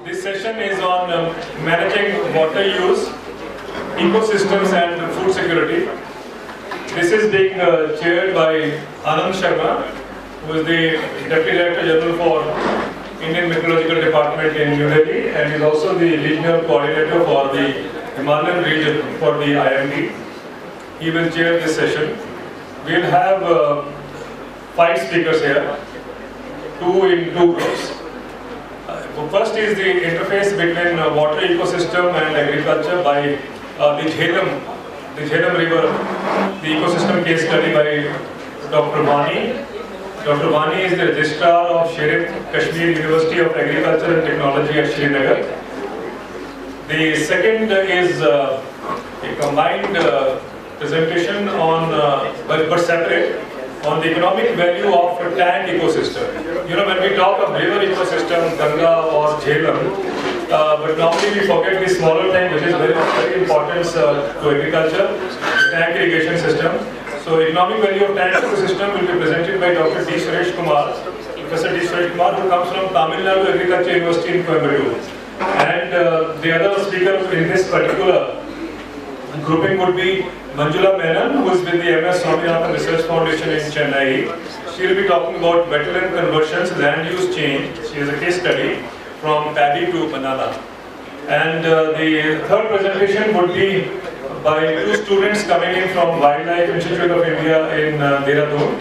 This session is on managing water use, ecosystems and food security. This is being chaired by Anand Sharma, who is the Deputy Director General for Indian Meteorological Department in New Delhi, and is also the Regional Coordinator for the Himalayan region for the IMD. He will chair this session. We will have 5 speakers here, 2 in 2 groups. First is the interface between water ecosystem and agriculture by the Jhelum River, the ecosystem case study by Dr. Wani. Dr. Wani is the Registrar of Sharif Kashmir University of Agriculture and Technology at Srinagar. The second is a combined presentation on, but separate, on the economic value of a tank ecosystem. You know, when we talk of river ecosystem, Ganga or Jhelum, but normally we forget the smaller tank, which is very, very important to agriculture, the tank irrigation system. So economic value of tank ecosystem will be presented by Dr. D. Suresh Kumar, Professor D. Suresh Kumar, who comes from Tamil Nadu Agriculture University in Coimbatore. And the other speaker in this particular grouping would be Manjula Menon, who is with the MS Swaminathan Research Foundation in Chennai. She will be talking about wetland conversions, land use change. She is a case study from paddy to banana. And the third presentation would be by 2 students coming in from Wildlife Institute of India in Dehradun.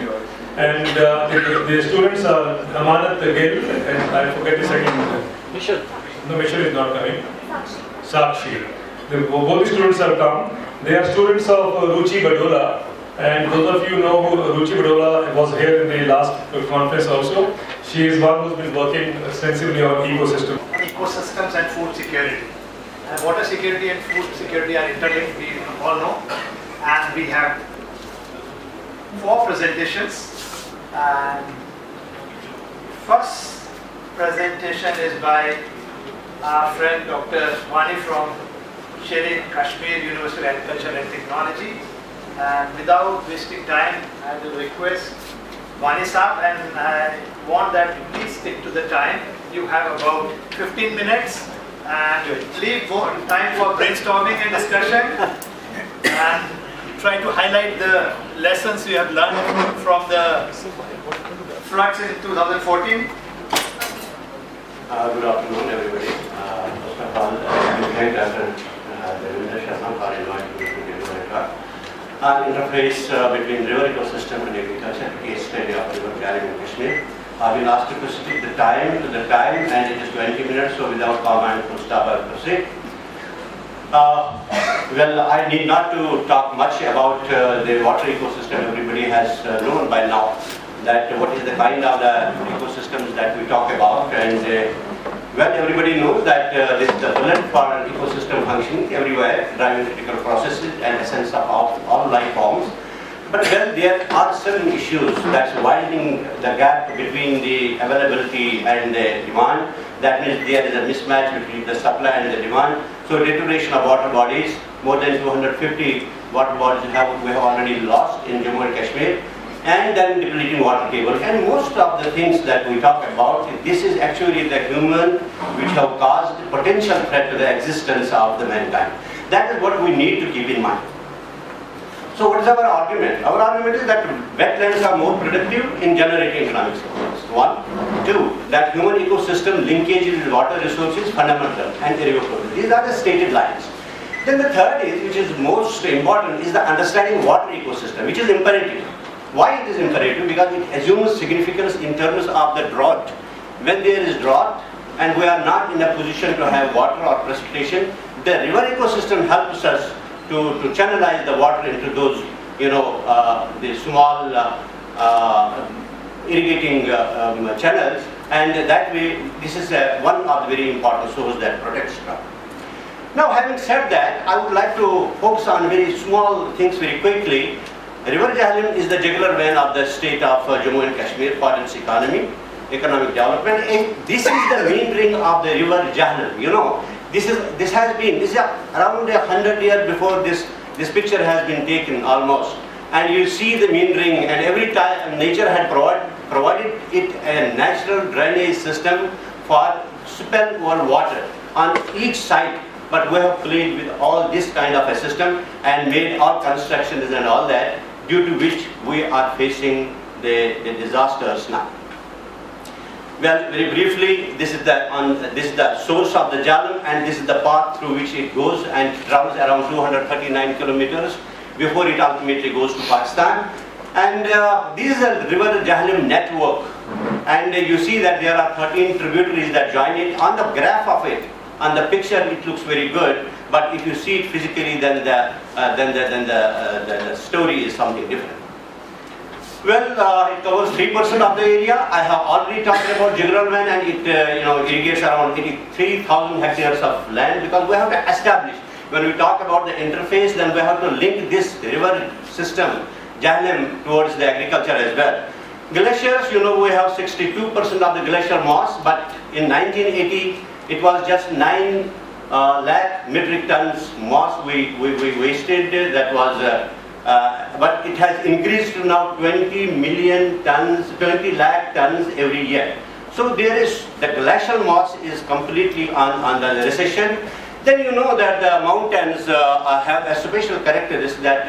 And the students are Amanat Gill, and I forget the second. Michelle. No, Michelle is not coming. Sakshi. Both the students have come. They are students of Ruchi Badola, and those of you know who Ruchi Badola was here in the last conference also. She is one who's been working extensively on ecosystem. Ecosystems and food security. Water security and food security are interlinked, we all know. And we have 4 presentations. And first presentation is by our friend Dr. Wani from Sharif Kashmir University of Agriculture and Technology. And without wasting time, I will request Wani Saab, and I want that you please stick to the time. You have about 15 minutes and leave time for brainstorming and discussion, and try to highlight the lessons you have learned from the floods in 2014. Good afternoon, everybody. First of all, I thank Dr. Sharma for inviting me to give my talk. Interface between river ecosystem and agriculture, case study of river Jhelum in Kashmir. I will ask you to stick the time to the time, and it is 20 minutes, so without comment, to stop, I will proceed. Well, I need not to talk much about the water ecosystem. Everybody has known by now that what is the kind of the ecosystems that we talk about, and well, everybody knows that this is the bullet for ecosystem functioning everywhere, driving critical processes and essence of all life forms. But well, there are certain issues that's widening the gap between the availability and the demand. That means there is a mismatch between the supply and the demand. So deterioration of water bodies, more than 250 water bodies we have already lost in Jammu and Kashmir. And then depleting water table, and most of the things that we talk about, this is actually the human which have caused potential threat to the existence of the mankind. That is what we need to keep in mind. So what is our argument? Our argument is that wetlands are more productive in generating economic surplus. 1. 2. That human ecosystem linkages with water resources fundamental and irrevocable. These are the stated lines. Then the third is, which is most important, is the understanding water ecosystem, which is imperative. Why it is imperative? Because it assumes significance in terms of the drought. When there is drought and we are not in a position to have water or precipitation, the river ecosystem helps us to channelize the water into those, the small irrigating channels, and that way this is one of the very important sources that protects drought. Now, having said that, I would like to focus on very small things very quickly. River Jhelum is the jugular vein of the state of Jammu and Kashmir for its economic development. And this is the meandering of the river Jhelum. You know, this is around 100 years before this picture has been taken almost. And you see the meandering, and every time nature had provided it a natural drainage system for spill over water on each side. But we have played with all this kind of a system and made all constructions and all that, due to which we are facing the disasters now. Well, very briefly, this is the source of the Jhelum, and this is the path through which it goes, and it travels around 239 kilometers before it ultimately goes to Pakistan. And this is a river Jhelum network, and you see that there are 13 tributaries that join it. On the graph of it, on the picture, it looks very good, but if you see it physically, then the story is something different. Well, it covers 3% of the area. I have already talked about Jhelum, and it irrigates around 83,000 hectares of land, because we have to establish, when we talk about the interface, then we have to link this river system, Jhelum, towards the agriculture as well. Glaciers, we have 62% of the glacier mass, but in 1980, it was just 9 lakh metric tons mass we wasted. That was, but it has increased to now 20 million tons, 20 lakh tons every year. So there is, the glacial mass is completely on the recession. Then you know that the mountains have a special characteristic that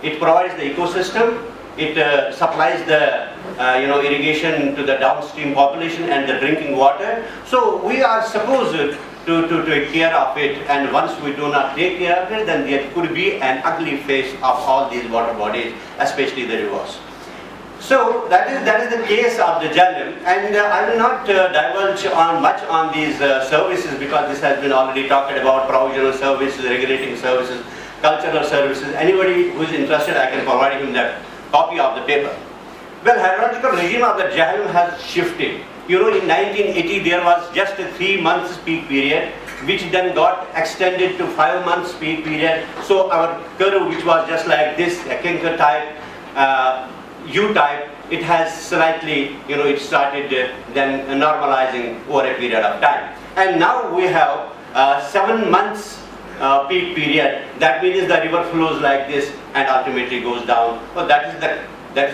it provides the ecosystem, it supplies the irrigation to the downstream population and the drinking water. So we are supposed to take care of it, and once we do not take care of it, then there could be an ugly face of all these water bodies, especially the rivers. So that is the case of the Jhelum, and I will not divulge on much on these services, because this has been already talked about: provisional services, regulating services, cultural services. Anybody who is interested, I can provide him that copy of the paper. Well, hydrological regime of the Jhelum has shifted. In 1980 there was just a 3 months peak period, which then got extended to 5 months peak period. So our curve, which was just like this, a Kinker type, U-type, it has slightly, it started then normalizing over a period of time. And now we have 7 months peak period. That means the river flows like this and ultimately goes down. So that is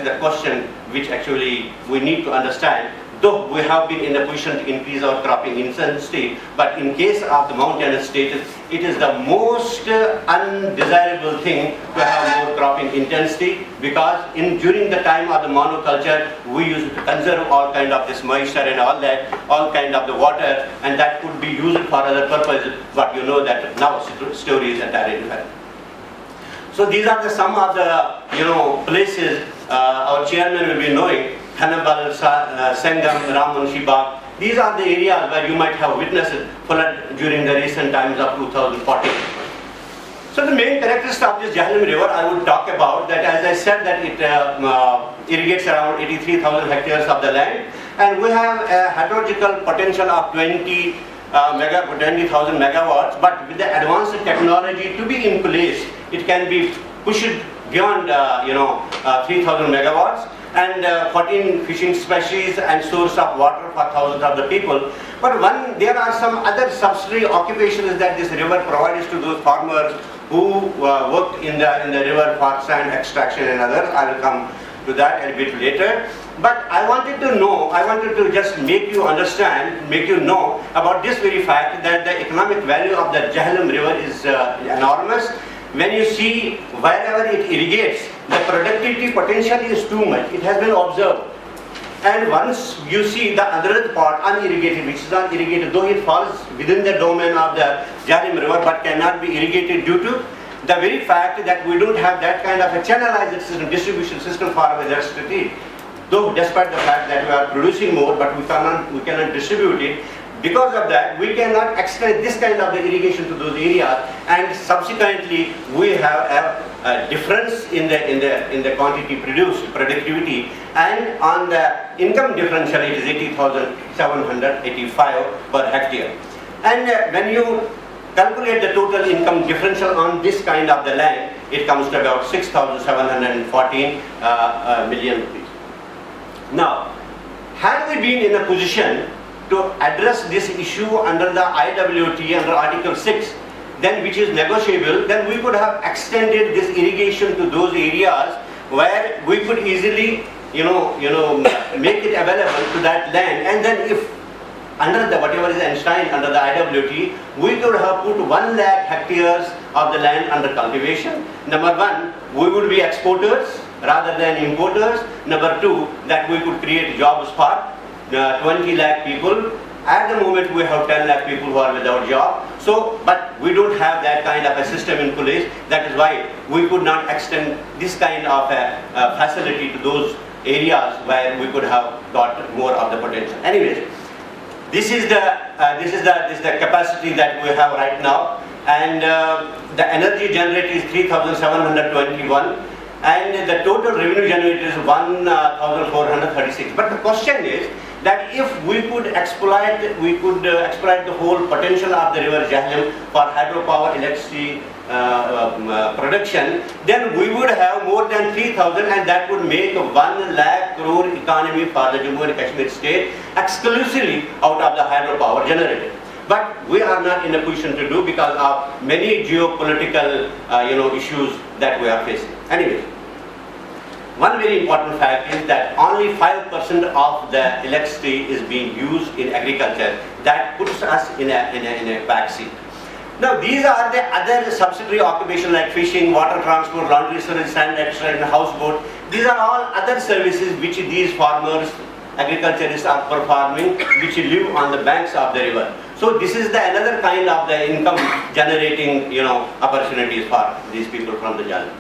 the question which actually we need to understand. Though we have been in a position to increase our cropping intensity, but in case of the mountainous status, it is the most undesirable thing to have more cropping intensity, because during the time of the monoculture, we used to conserve all kind of this moisture and all that, all kind of the water, and that could be used for other purposes, but you know that now story is entirely different. So these are some of the places our chairman will be knowing: Hannibal, Sangam, Ramunshi Bagh. These are the areas where you might have witnessed flood during the recent times of 2014. So the main characteristics of this Jhelum river I would talk about, that as I said, that it irrigates around 83,000 hectares of the land, and we have a hydrological potential of 20,000 megawatts, but with the advanced technology to be in place, it can be pushed beyond 3,000 megawatts, and 14 fishing species and source of water for thousands of the people. But there are some other subsidiary occupations that this river provides to those farmers who worked in the river for sand extraction and others. I will come to that a bit later. But I wanted to just make you understand, make you know about this very fact, that the economic value of the Jhelum river is enormous. When you see wherever it irrigates, the productivity potential is too much. It has been observed. And once you see the other part unirrigated, which is not irrigated, though it falls within the domain of the Jhelum river, but cannot be irrigated due to the very fact that we don't have that kind of a channelized system, distribution system for our electricity. Though despite the fact that we are producing more, but we cannot distribute it. Because of that, we cannot extend this kind of the irrigation to those areas, and subsequently we have a difference in the quantity produced, productivity, and on the income differential it is 80,785 per hectare. And when you calculate the total income differential on this kind of the land, it comes to about 6,714 million rupees. Now, had we been in a position to address this issue under the IWT, under Article 6, then which is negotiable, then we could have extended this irrigation to those areas where we could easily, make it available to that land. And then if under the whatever is enshrined under the IWT, we could have put 1 lakh hectares of the land under cultivation. Number one, we would be exporters rather than importers. Number two, that we could create jobs for 20 lakh people. At the moment, we have 10 lakh people who are without job. So, but we don't have that kind of a system in place. That is why we could not extend this kind of a facility to those areas where we could have got more of the potential. Anyways, this is the capacity that we have right now, and the energy generated is 3,721, and the total revenue generated is 1,436. But the question is that if we could exploit the whole potential of the river Jhelum for hydropower electricity production, then we would have more than 3,000, and that would make a 1 lakh crore economy for the Jammu and Kashmir state exclusively out of the hydropower generated. But we are not in a position to do because of many geopolitical issues that we are facing. Anyway, one very important fact is that only 5% of the electricity is being used in agriculture. That puts us in a backseat. Now these are the other subsidiary occupations like fishing, water transport, laundry service, sand extraction, houseboat. These are all other services which these farmers, agriculturists are performing, which live on the banks of the river. So this is the another kind of the income generating opportunities for these people from the Jhelum.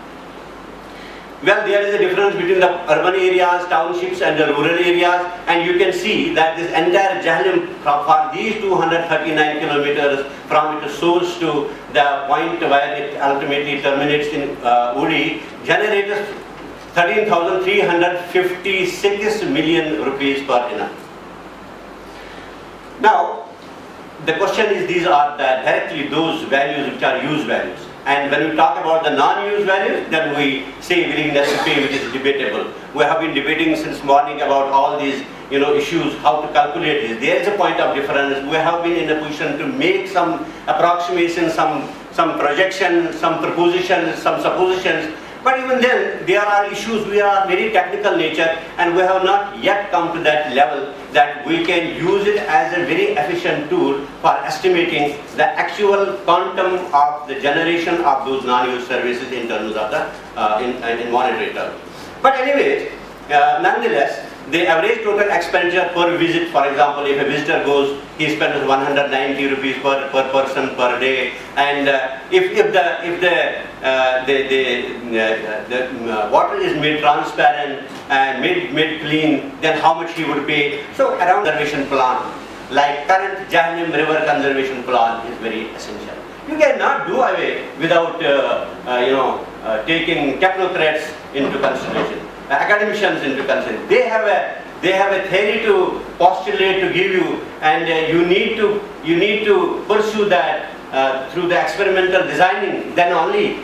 Well, there is a difference between the urban areas, townships and the rural areas, and you can see that this entire Jhelum for these 239 kilometers from its source to the point where it ultimately terminates in Uri generates 13,356 million rupees per annum. Now, the question is, these are directly those values which are use values. And when we talk about the non-use values, then we say willingness to pay, which is debatable. We have been debating since morning about all these issues, how to calculate this. There is a point of difference. We have been in a position to make some approximation, some projections, some propositions, some suppositions. But even then, there are issues. We are very technical nature, and we have not yet come to that level that we can use it as a very efficient tool for estimating the actual quantum of the generation of those non-use services in terms of the in monetary terms. But anyways, nonetheless, the average total expenditure per visit, for example, if a visitor goes, he spends 190 rupees per person per day, and if the water is made transparent and made clean, then how much he would pay. So around conservation plan, like current Jhelum River Conservation Plan, is very essential. You cannot do away without taking technocrats into consideration, academicians into consideration. They have a theory to postulate to give you, and you need to pursue that through the experimental designing. Then only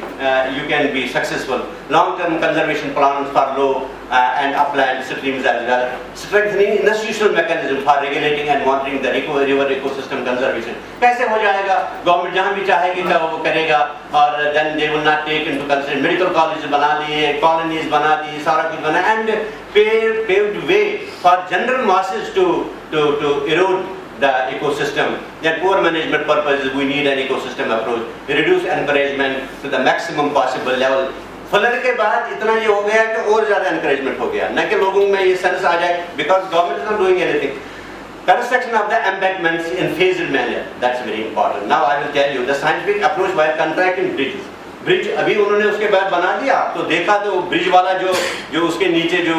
you can be successful. Long-term conservation plans for low and upland streams as well. Strengthening institutional mechanism for regulating and monitoring the river ecosystem conservation. कैसे हो जाएगा? Government जहाँ भी चाहेगी वो करेगा, और then they will not take into consideration. Medical colleges बना दिए, colonies बना दी, सारा कुछ बना, and paved way for general masses to erode the ecosystem. Then poor management purposes, we need an ecosystem approach. Reduce encouragement to the maximum possible level. Flood के बाद इतना ये हो गया कि और ज़्यादा encouragement हो गया, न कि लोगों में ये sense आ जाए, because government is not doing anything. Construction of the embankments in phased manner, that's very important. Now I will tell you the scientific approach by contracting bridges. Bridge अभी उन्होंने उसके बाद बना दिया, तो देखा तो bridge वाला जो उसके नीचे जो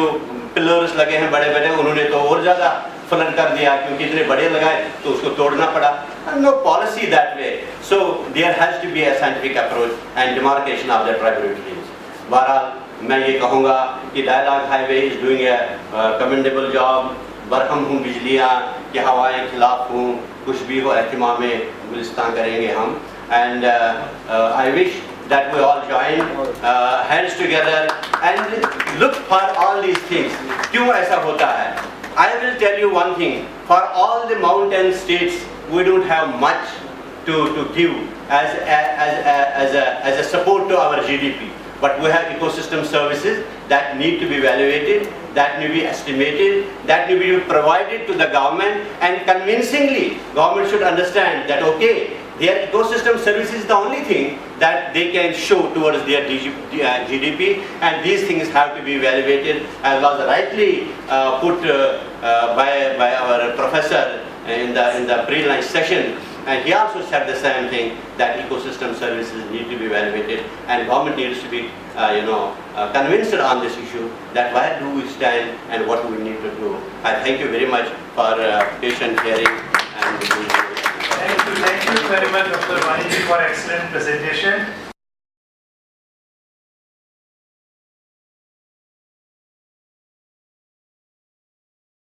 pillars लगे हैं बड़े-बड़े, उन्होंने तो और ज़्यादा फ्लड कर दिया, क्योंकि इतने बड़े लगाए तो उसको तोड़ना पड़ा. And no policy that way. So there has to be a scientific approach and demarcation of the tributaries. बहरहाल मैं ये कहूँगा कि dialogue highway is doing a commendable job. बरहम हूँ बिजलियाँ कि हवाएं खिलाफ हूँ, कुछ भी हो एहतिमाम में गुलिस्तान करेंगे हम. And I wish that we all join hands together and look for all these things. क्यों ऐसा होता है? I will tell you one thing. For all the mountain states, we don't have much to give as a support to our GDP. but we have ecosystem services that need to be evaluated, that need to be estimated, that need to be provided to the government, and convincingly government should understand that okay, their ecosystem service is the only thing that they can show towards their GDP, and these things have to be evaluated, as was rightly put by our professor in the pre-lunch session. And he also said the same thing, that ecosystem services need to be evaluated, and government needs to be convinced on this issue, that where do we stand and what do we need to do. I thank you very much for patient hearing. And Thank you very much, Dr. Wani, for excellent presentation.